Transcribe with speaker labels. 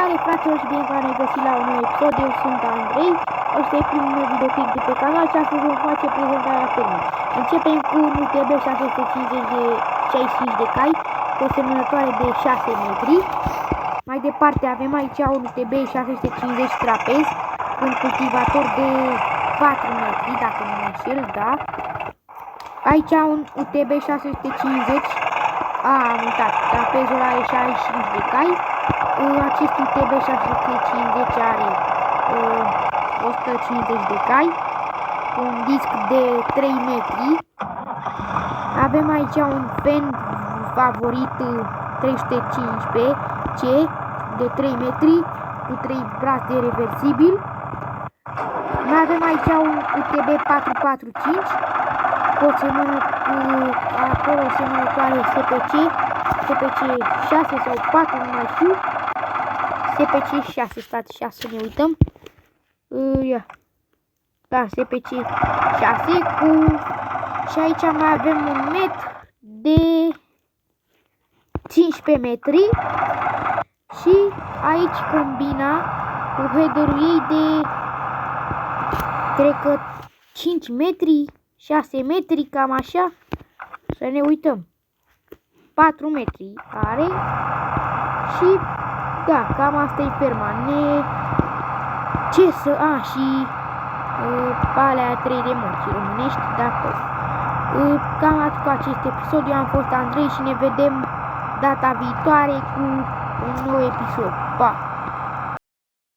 Speaker 1: Salutare fraților și bine v-am regăsit la un nou episod. Eu sunt Andrei. Ăsta e primul meu videoclip de pe canal și astăzi vom face prezentarea filmului. Începem cu un UTB 650 de 65 de cai cu o semănătoare de 6 metri. Mai departe avem aici un UTB 650 trapez cu un cultivator de 4 metri, dacă nu mă înșel, da. Aici un UTB 650. Am uitat, trapezul are 65 de cai. Acest UTB 650 are 150 de cai, un disc de 3 metri. Avem aici un Fend Favorit 315C de 3 metri cu 3 brațe reversibil. Mai avem aici un UTB 445 cu acolo o semănătoare SPC 6 sau 4, nu mai știu. SPC 6, stați 6, ne uităm. Da, SPC 6 cu... Și aici mai avem un met de 15 metri. Și aici combina cu headerul ei de, cred că 5 metri, 6 metri, cam așa. Să ne uităm. 4 metri are. Și da, cam asta e ferma. Ce să... și alea 3 remorci românești de acolo. Cam atât cu acest episod. Eu am fost Andrei și ne vedem data viitoare cu un nou episod. Pa!